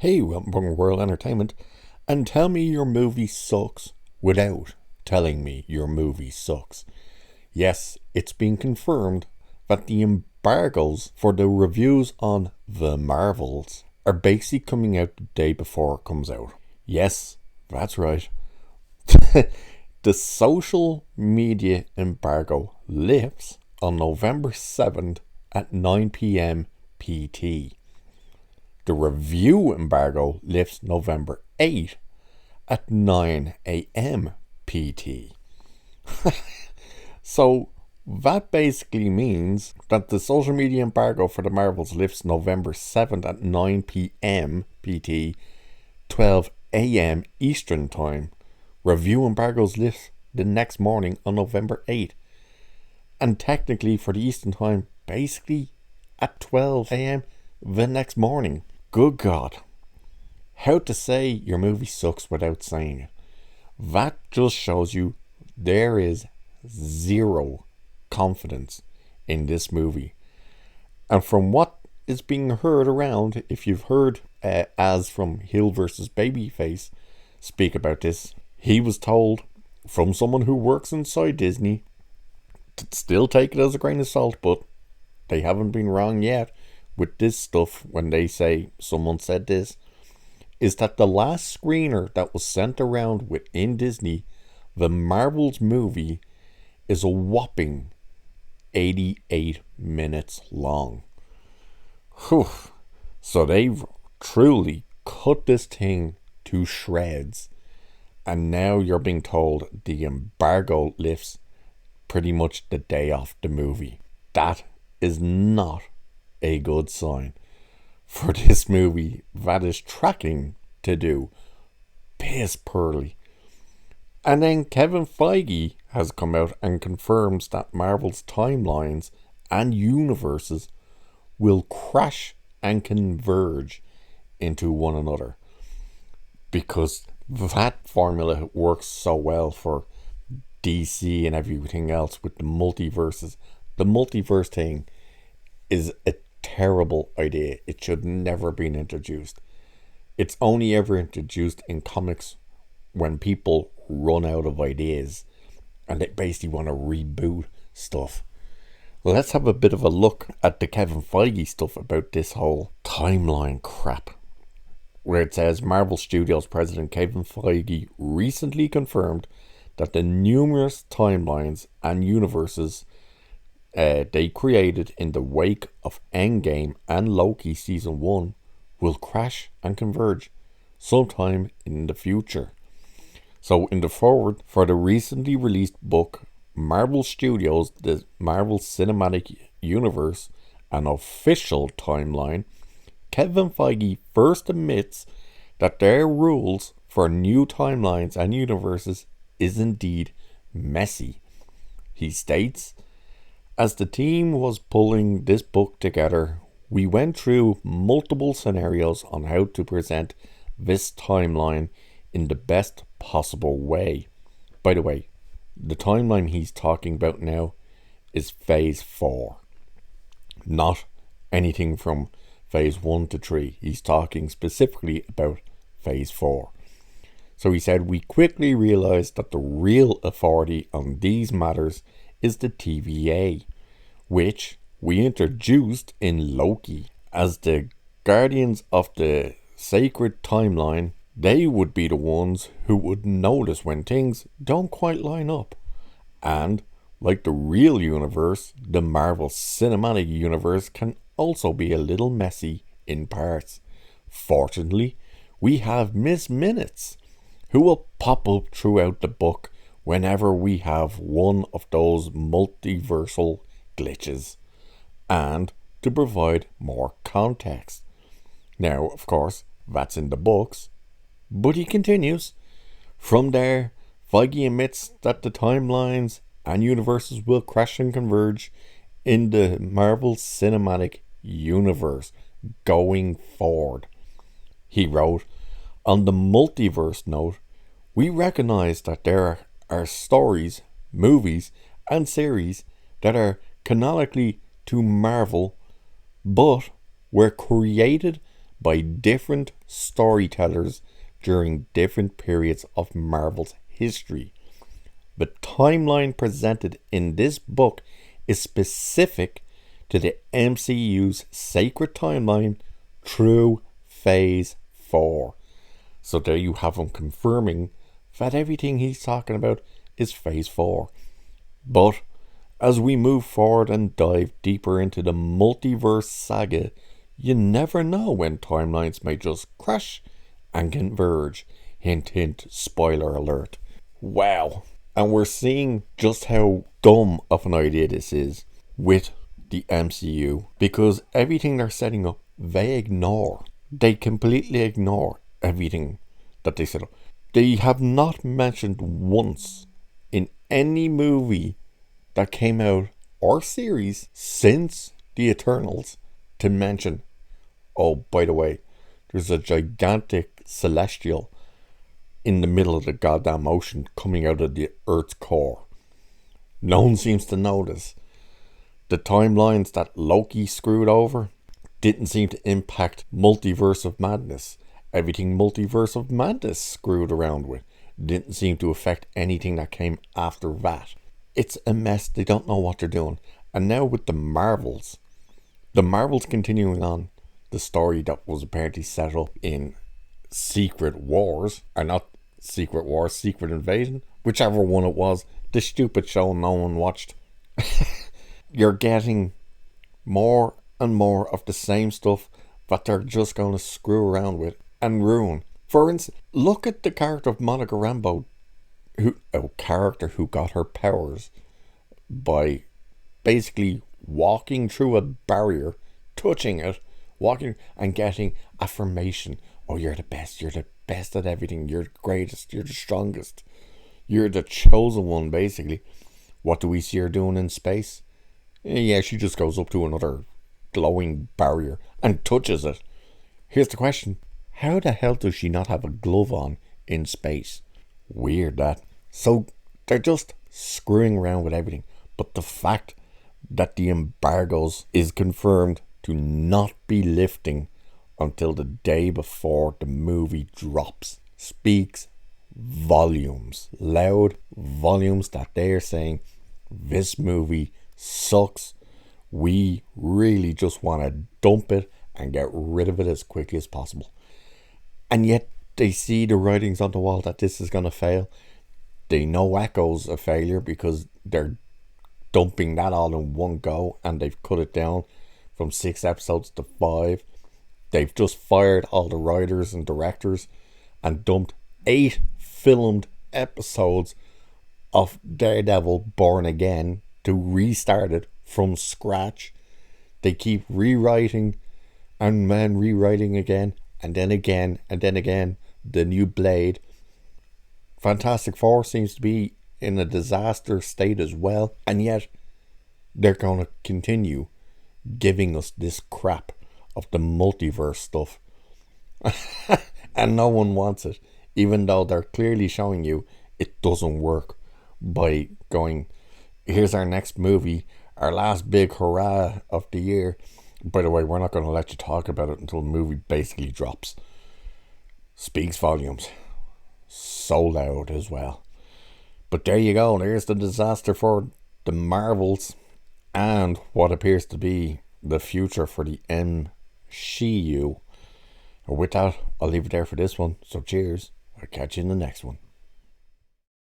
Hey, welcome to World Entertainment, and tell me your movie sucks without telling me your movie sucks. Yes, it's been confirmed that the embargoes for the reviews on The Marvels are basically coming out the day before it comes out. Yes, that's right. The social media embargo lifts on November 7th at 9 p.m. PT. The review embargo lifts November 8th at 9 a.m. PT. So that basically means that the social media embargo for the Marvels lifts November 7th at 9 p.m. PT, 12 a.m. Eastern Time. Review embargoes lift the next morning on November 8th. And technically for the Eastern Time, basically at 12 a.m. the next morning. Good God. How to say your movie sucks without saying it. That just shows you there is zero confidence in this movie. And from what is being heard around, if you've heard as from Hill versus Babyface speak about this, he was told from someone who works inside Disney to still take it as a grain of salt, but they haven't been wrong yet with this stuff when they say someone said this, is that the last screener that was sent around within Disney, the Marvels movie, is a whopping 88 minutes long. Whew. So they've truly cut this thing to shreds, and now you're being told the embargo lifts pretty much the day off the movie. That is not a good sign for this movie that is tracking to do piss poorly. And then Kevin Feige has come out and confirms that Marvel's timelines and universes will crash and converge into one another, because that formula works so well for DC and everything else with the multiverses. The multiverse thing is a terrible idea. It should never been introduced. It's only ever introduced in comics when people run out of ideas and they basically want to reboot stuff. Let's have a bit of a look at the Kevin Feige stuff about this whole timeline crap, where it says Marvel Studios president Kevin Feige recently confirmed that the numerous timelines and universes they created in the wake of Endgame and Loki Season 1 will crash and converge sometime in the future. So in the foreword for the recently released book, Marvel Studios, the Marvel Cinematic Universe, an official timeline, Kevin Feige first admits that their rules for new timelines and universes is indeed messy. He states, as the team was pulling this book together, we went through multiple scenarios on how to present this timeline in the best possible way. By the way, the timeline he's talking about now is Phase 4, not anything from Phase 1 to 3. He's talking specifically about Phase 4. So he said, we quickly realized that the real authority on these matters is the TVA, which we introduced in Loki as the guardians of the sacred timeline. They would be the ones who would notice when things don't quite line up. And like the real universe, the Marvel Cinematic Universe can also be a little messy in parts. Fortunately, we have Miss Minutes, who will pop up throughout the book whenever we have one of those multiversal glitches, and to provide more context. Now, of course, that's in the books, but he continues. From there, Feige admits that the timelines and universes will crash and converge in the Marvel Cinematic Universe going forward. He wrote, on the multiverse note, we recognize that there are stories, movies, and series that are canonically to Marvel, but were created by different storytellers during different periods of Marvel's history. The timeline presented in this book is specific to the MCU's sacred timeline through Phase 4. So there you have him confirming that everything he's talking about is Phase 4. But as we move forward and dive deeper into the multiverse saga, you never know when timelines may just crash and converge. Hint, hint, spoiler alert. Wow. And we're seeing just how dumb of an idea this is with the MCU, because everything they're setting up, they ignore. They completely ignore everything that they set up. They have not mentioned once in any movie that came out or series since the Eternals to mention, oh, by the way, there's a gigantic celestial in the middle of the goddamn ocean coming out of the Earth's core. No one seems to notice. The timelines that Loki screwed over didn't seem to impact Multiverse of Madness. Everything Multiverse of Madness screwed around with didn't seem to affect anything that came after that. It's a mess. They don't know what they're doing. And now with the Marvels continuing on the story that was apparently set up in Secret Wars, or not Secret Wars, Secret Invasion, whichever one it was, the stupid show no one watched. You're getting more and more of the same stuff that they're just going to screw around with and ruin. For instance, look at the character of Monica Rambeau, a character who got her powers by basically walking through a barrier, touching it, walking and getting affirmation. Oh, you're the best at everything, you're the greatest, you're the strongest, you're the chosen one, basically. What do we see her doing in space? Yeah, she just goes up to another glowing barrier and touches it. Here's the question: how the hell does she not have a glove on in space? Weird that. So they're just screwing around with everything. But the fact that the embargoes is confirmed to not be lifting until the day before the movie drops speaks volumes. Loud volumes that they're saying this movie sucks. We really just want to dump it and get rid of it as quickly as possible. And yet they see the writings on the wall that this is going to fail. They know Echo's a failure because they're dumping that all in one go, and they've cut it down from 6 episodes to 5. They've just fired all the writers and directors and dumped 8 filmed episodes of Daredevil Born Again to restart it from scratch. They keep rewriting and then rewriting again, and then again, and then again. The new Blade. Fantastic Four seems to be in a disaster state as well, and yet they're going to continue giving us this crap of the multiverse stuff. And no one wants it, even though they're clearly showing you it doesn't work by going, here's our next movie, our last big hurrah of the year. By the way, we're not going to let you talk about it until the movie basically drops. Speaks volumes. So loud as well. But there you go. There's the disaster for the Marvels and what appears to be the future for the MCU. With that, I'll leave it there for this one. So cheers. I'll catch you in the next one.